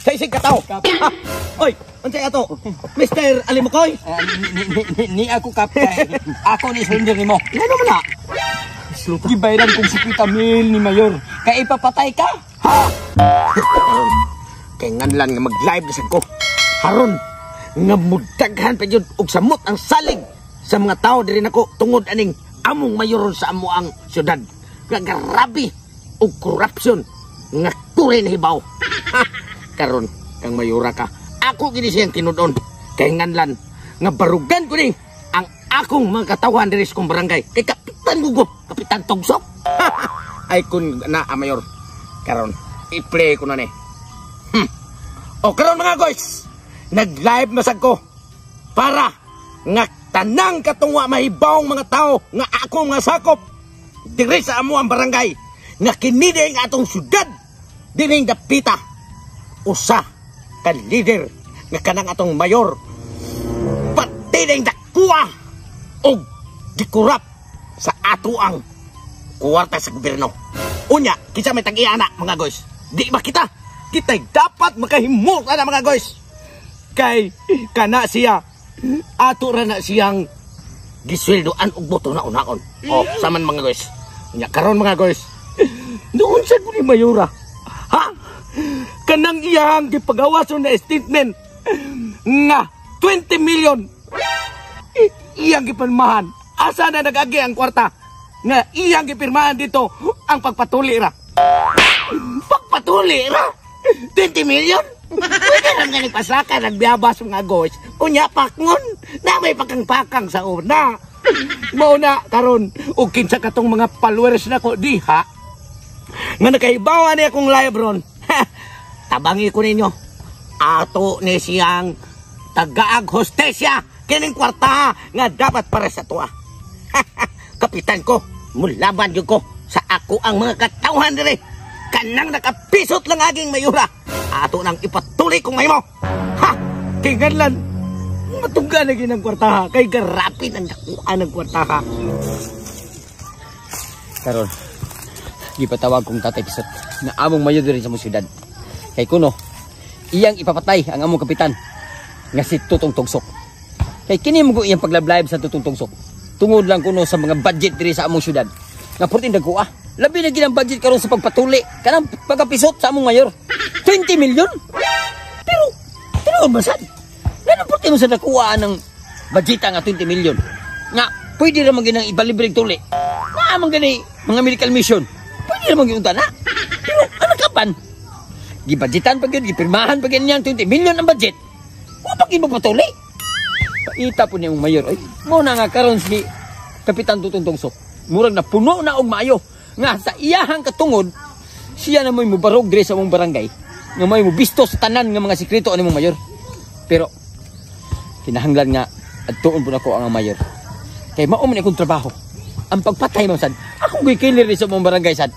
sa isig kataw. Oy, unsay ato? Mr. Alimukoy? Ni ako kap. Ako ni surrender nimo. Ano man na? Gibayran kong 50,000 ni Mayor. Kaya ipapatay ka? Ha? Kay nganlan nga mag-live na ko. Haron nga mudaghan pa jud og samot ang salig sa mga tao diri nako tungod aning among mayor sa amo ang syudad. Nga grabe og corruption nga tuloy na hibaw. Karon kang mayura ka. Ako gini siyang tinud-on. Kay nganlan nga barugan ko ni ang akong mga katawan diri sa kong barangay. Kay Kapitan Gugo, Kapitan Togsok. Ay kun na mayor. Karon i-play ko na ni. O karon mga guys, nag-live masag ko para nga tanang katungwa mahibawong mga tao nga ako nga sakop diri sa amo ang barangay nga kinidi nga atong syudad dining dapita usa ka leader nga kanang atong mayor pati ding dakuha og gikurap sa ato ang kuwarta sa gobyerno. Unya, kinsa may tag-iana mga guys. Di ba kita'y dapat makahimot na mga guys. Kay kana siya ato ra na siyang gisweldoan og boto na unaon. O saman mga guys. Nya karon mga guys. Noon sa ni mayura. Ha? Kanang iyang gipagawason na statement nga 20 million iyang gipanmahan. Asa na nagagi ang kwarta nga iyang gipirmahan dito ang pagpatuli ra. Pagpatuli ra? 20 million? Pwede lang nga nagpasaka, nagbiyabas mga guys. Unya pakngon, na may pakang-pakang sa una. Mauna, karon o kinsa katong mga followers na ko, diha. Nga nakahibawa niya akong live ron. Tabangi ko ninyo. Ato ni siyang tagaag hostesya. Kining kwarta nga dapat para sa tuwa. Kapitan ko, mulaban yun ko sa ako ang mga katawhan dire. Kanang nakapisot lang aging mayura. Ato nang ipatuloy kong mahimo. Ha! Kay ganlan, matungga na ginang kwartaha. Kay garapin ang dakuan ng kwartaha. Karon, gipatawag kong tatay pisot na among mayor diri sa mong syudad. Kay kuno, iyang ipapatay ang among kapitan nga si Tutong Togsok. Kay kini mo iyang paglablab sa Tutong Togsok. Tungod lang kuno sa mga budget diri sa among syudad. Nga purtin dagko ah. Labi na ginang budget karon sa pagpatuli. Kanang pagkapisot sa among mayor. 20 million? Pero masad. Ganun purtin mo sa nakuha ng budget nga 20 million. Nga, pwede naman ginang ibalibreng tuli. Nga amang gani mga medical mission. Pwede naman ginunta na. Pero ano kapan? Gibudgetan pag yun, gipirmahan pag yun 20 million ang budget. Huwag pag ipapatuli. Paita po niya yung mayor. Ay, muna nga karon si Kapitan Tutong Togsok. Murag na puno na og maayo. Nga sa iyahang katungod, siya na mo'y mubarog dire sa mong barangay. Nga mo'y mubisto sa tanan nga mga sekreto ani mong mayor. Pero, kinahanglan nga, adtuon po na ko ang mayor. Kaya mauman akong trabaho. Ang pagpatay mo, sad. Akong ko'y killer sa mong barangay, sad.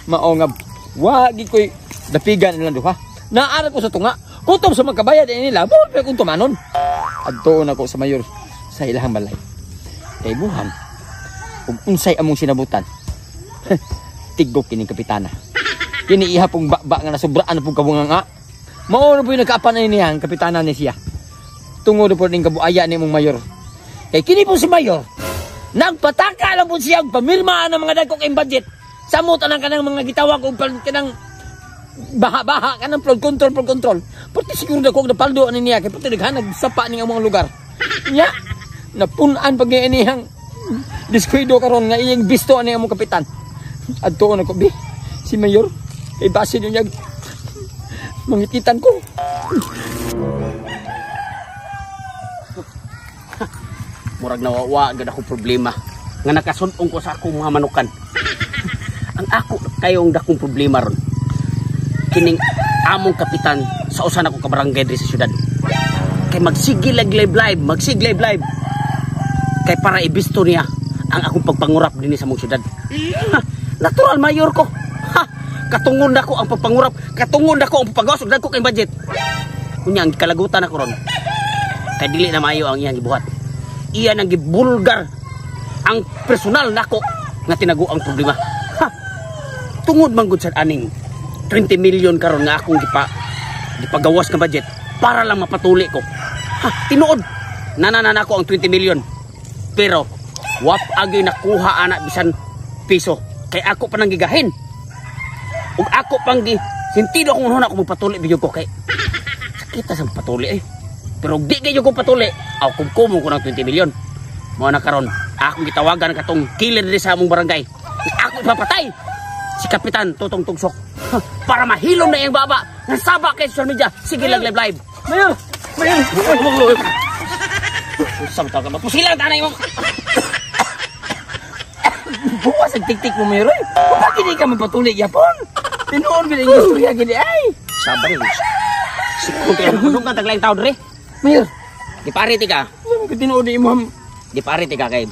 Mao nga, wagi ko'y dapigan nilang duha. Naarat ko sa tunga. Kutom sa magkabayad nila, buwan pa akong tumanon. Adtuon ako sa mayor sa ilahang balay. Kay buhan, kung unsay among sinabutan, tigok kining kapitana. Kini iha pong bakba nga nasubraan na pong kabunga nga. Mauna po yung nagkaapan na niya ang kapitana ni siya. Tungod po ning kabuaya ni mong mayor. Kay kini po si mayor, nagpataka lang po siya pamirmaan ng mga dagkong im budget. Samutan ang kanang mga gitawag kung kanang baha-baha kanang flood control. Pati siguro na kung napaldo ani niya. Kaya pati naghanag sapa ning among lugar. Nya, napunan pag inihang diskuido karon nga iyang bisto ani among kapitan. Adtuon ako bi si mayor kay base niya mangititan ko. Murag nawawa gid ako problema nga nakasuntong ko sa akong mga manukan. Ang ako kayong dakong problema ron. Kining among kapitan sa usa na ko ka barangay diri sa syudad. Kay magsigil live. Kay para ibisto niya ang akong pagpangurap dinhi sa mong syudad. Natural mayor ko. Katungod ako ang pagpangurap, katungod ako ang pagpagawas og dagko kay budget. Kunya ang kalagutan ako ron. Kay dili na maayo ang iyang gibuhat. Iyan ang gibulgar ang personal nako nga tinago ang problema. Tungod man gud sa aning 20 million karon nga akong di pagawas nga budget para lang mapatuli ko. Ha, tinuod. Nananan ako ang 20 million. Pero wap agi nakuha anak bisan piso. Kay ako pa nang gigahin. Ug ako pang gi sentido kung ano ako magpatuli biyo ko kay sakita sa patuli eh. Pero di kayo ko patuli. Aw kumkumong ko ng 20 million. Mo na karon, ako gitawagan katong killer diri sa among barangay. Ako ipapatay si Kapitan Tutong Tugsok. Para mahilom na iyang baba. Nasaba kay social media. Sige lang live. Mayor! Samtang ka mapusilang tanay mo. Bukas ang tik-tik mo, Mayor. Bakit hindi ka mapatuloy, Yapon? Tinuon ko na yung istorya gini ay. Sabar yun. Kung kaya nung ka taglayang tao dre. Mayor, Di parity ka. ano ka tinuon ni Imam? Di parity ka kay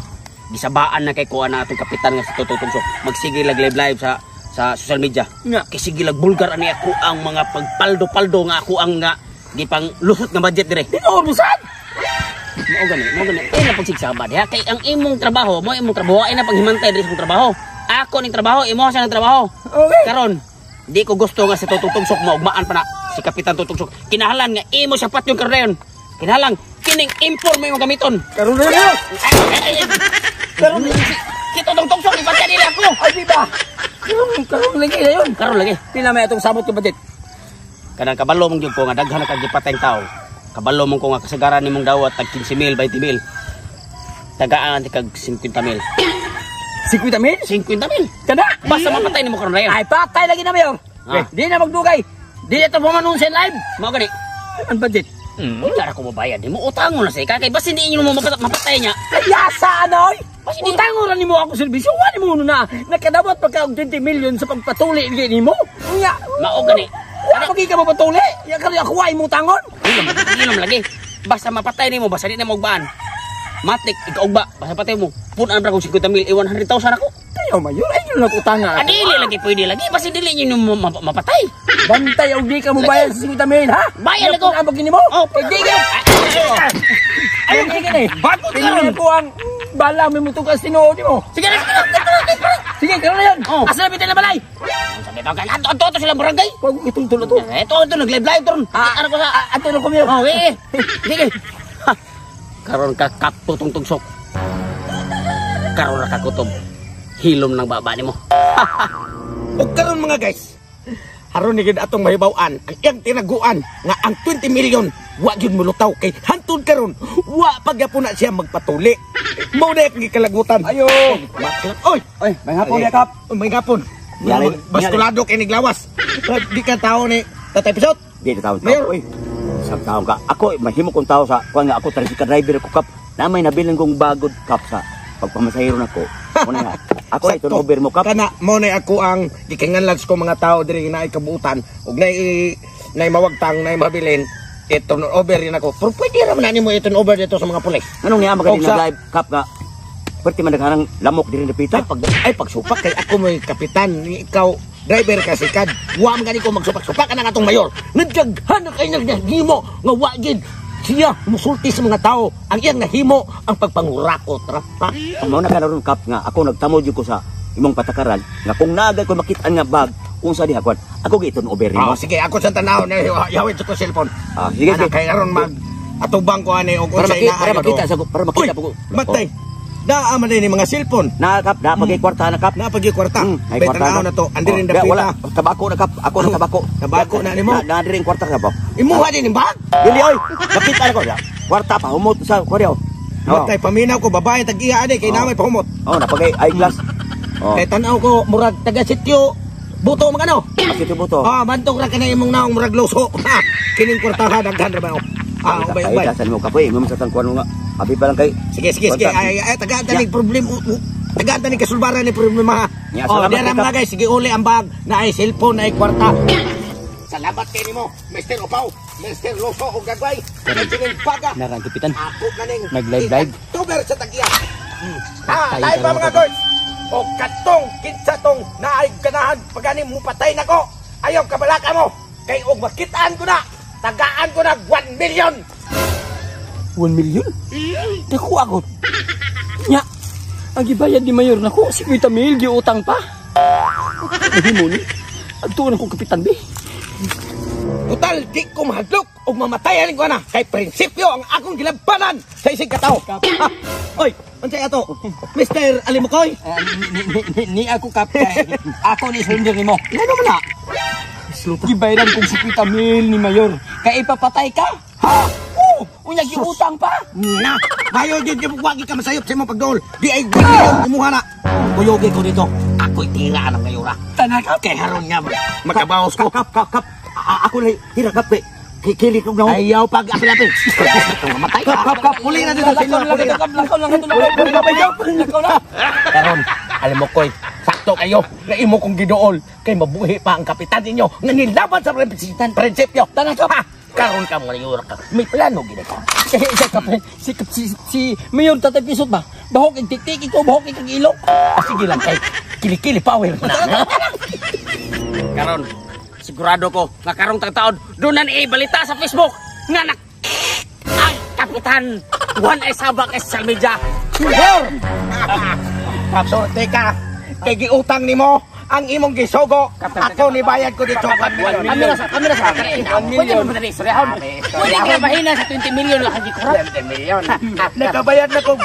gisabaan na kay kuha na atong kapitan nga si Tutong Tugsok. Magsige live sa social media. Nga. Kay sige bulgar ani ako ang mga pagpaldo-paldo nga ako ang nga di pang lusot nga budget dire. Tinuon mo saan? Mao gani. Ay na pagsigsaba diha kay ang imong trabaho, ay na paghimantay diri sa imong trabaho. Ako ning trabaho, imo sa nang trabaho. Okay. Karon, di ko gusto nga si Tutong Tugsok maugmaan pa na si Kapitan Tutong Tugsok. Kinahanglan nga imo siya pat yung karon. Kinahanglan kining import mo yung gamiton. Karoon na yun! Karon si Tutong Tugsok di ba nila ako? Ay, di ba? Karoon lagi na yun. Karon lagi. Pila may itong sabot ko budget. Kanang kabalo mong gyud ko nga daghan na kag gipatayng tao. Kabalo mong ko nga kasagaran nimong dawat tag 15,000, 20,000. Tagaan ti kag 50,000. 50,000? 50,000. Kada? Basta mapatay nimo karon rayon. Ay, patay lagi na, Mayor. Ah. Di na magdugay. Di na ito pumanunsin live. Mao gani. Ang budget. Wala ra ko mabayad. Mo utang mo na sa kay basta hindi inyo mo mapatay niya. Kayasa, anoy? Basta di Utangon ni mo ako serbisyo. Wani mo na. Nakadabot pagka 20 million sa pagpatuli ni mo. Nga. mao gani. Wala pagi ka mapatuli. Yan ka rin ako ay mo tangon. Inom lagi. Basta mapatay nimo basta di na mo ugbaan. Matik ikaw ba basta patay mo. Punan ra ko 50,000 100,000 ako. Tayo, Mayor. Ay, yun lang utanga. Adili lagi pwede lagi basta dili niyo mapatay. Bantay, o di ka mo bayad sa 50,000, ha? Bayad ako. Ang abagin mo? Oh, Hindi ka. Ayun, hindi ka na eh. Bago ka ron. Tingnan ko ang bala may mutugas tinuod mo. Sige na. Sige, gano'n na yun. Oh. Asa na bitin na balay? Sabi daw kan ato silang barangay. Huwag itong tulo to. Ito nag-live ron. Ano ko sa Ato na kumiyo. oh, sige. Karon ka Tutong Tugsok. Karon ra ka kutob. Hilom ng baba nimo. O karon mga guys, haron ni gid atong mahibaw-an ang iyang tinaguan nga ang 20 million wa gyud mulutaw kay hantod karon wa pagyapon na siya magpatuli. Mao na yung kalagutan. Ayo. Oy, Oy, may hapon niya, Kap. may gapon. Yari- Bastulado kay niglawas. Di ka tao ni Tatay Pisot. Di na tao. Mayor. Uy, isang taon ka. Ako, mahimo kong tao sa, kung nga ako, tricycle driver ko, Kap. Na may nabiling kong bagod, Kap, sa pagpamasahiro na ko. Muna nga. Ako ay turnover mo, Kap. Kana mo na ako ang gikinganlags ko mga tao diri na kabuutan ug na mawagtang na mabilin i-turnover rin ako. Pero pwede ra man nimo i-turnover dito sa mga pulis. Anong niya Og magaling sa- na live, Kap, nga? Pwerte man nagharang lamok diri na pita. Ay pagsupak kay ako mo'y kapitan ni ikaw driver ka sikad. Wa man gani ko magsupak-supak ka na atong mayor. Nagdaghan na kay nagnahimo nga wa gid siya musulti sa mga tao. Ang iyang nahimo ang pagpangurakot ra. Ha? Mao na karon, Kap, nga ako nagtamod yun ko sa imong patakaran nga kung naagay ko makitaan nga bag kung sa dihagwan ako gi-turnover Oh, mo. sige ako sa tanaw na yawit ko cellphone. Sige, Ana, sige. kay aron mag atubang ko ani og Para unsay makita, para makita sa para makita Uy, po. matay. Naa man din mga cellphone. Na, Kap, na pagay kwarta na, Kap. Na pagi kwarta. Ay, Bay kwarta tanaw na to. Andi rin dapita. Wala, tabako na, Kap. Ako na tabako. Tabako na nimo? Na rin kwarta ka ba? Imuha din yung bag. Dili oy, nakita na ko. Kwarta pa humot sa Koreo. Matay paminaw ko babae tag-iya ani kay Oh. namay pahumot. Oh, napagay eyeglass. Oh, Kay tanaw ko murag taga sityo. Buto magano. kasi tubuto. Ah, bantog ra kana imong naong murag loso. Ha, kining kwartahan daghan ra ba? Ah, ubay ubay. Ay, mo kapoy, mo sa tangkuan nga. Abi pa lang kay. Sige. Ay tagaan tani problem. Tagaan tani kasulbaran ni problema. Ya, Oh, salamat, dira Kap. mga guys, sige uli ang bag na ay cellphone na ay kwarta. Salamat kay nimo, Mr. Opaw, Mr. Loso og gagway. Kining baga. Narang kapitan. Ako na ning Nag-live. October sa tag-iya. Live ba mga guys? O katong kinsa tong naay ganahan pagani mo patay nako. Ayaw kabalaka mo. Kay og makitaan ko na. Tagaan ko na 1 million. 1 million? Naku ako. Nya, ang gibayad ni Mayor nako, 50,000 giutang pa. Nahimo ni. Agtuon akong kapitan, be. Butal, di ko mahadlok o mamatayan ko na. Kay prinsipyo ang akong gilabanan sa isig kataw. Oy, unsay ato? Mr. Alimukoy? Ni ako kap kay ako ni surrender nimo. Ano man na? Gibayran kong 50,000 ni Mayor. Kay ipapatay ka? Ha? Unya giutang pa. Na, mayo din di wagi ka masayop sa imong pagdol. Di ay wagi imuha na. Kuyogi ko dito. Ako'y tira ng ngayura. Tanaka Kay haron nga makabawas ko. Kap. Ako lang hira kap kay kikilit ko na. Ayaw pag apil-apil. Mamatay ka. Kap, puli na dito sa inyo. Puli na. Lakaw na. Karon, alam mo koy, sakto kayo na imo kong gidool kay mabuhi pa ang kapitan ninyo nga nilaban sa prinsipyo. Tanaka pa. Karon ka mga yura ka. May plano gid ka. Kaya isa ka pa, si Mayor Tatay Pisot ba? Bahok ang tik-tik ito, bahok ang ilok. Sige lang kay kilikili power na. Karon, sigurado ko nga karong tagtaon doon na ibalita sa Facebook nga ang kapitan Juan Esabak Salmedia. Sure! Kapsorte ka. Kay giutang nimo ang imong gisogo. Ako ni bayad ko dito 1 million. Kamera sa Pwede mo madali istoryahon. Pwede ka mahina sa 20 million lang hindi kurap. 20 million. Nakabayad na ko.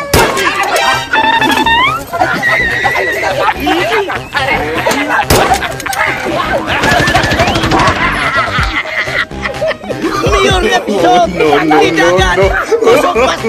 Mayor na pisot! Ang hidagan! Kusok pas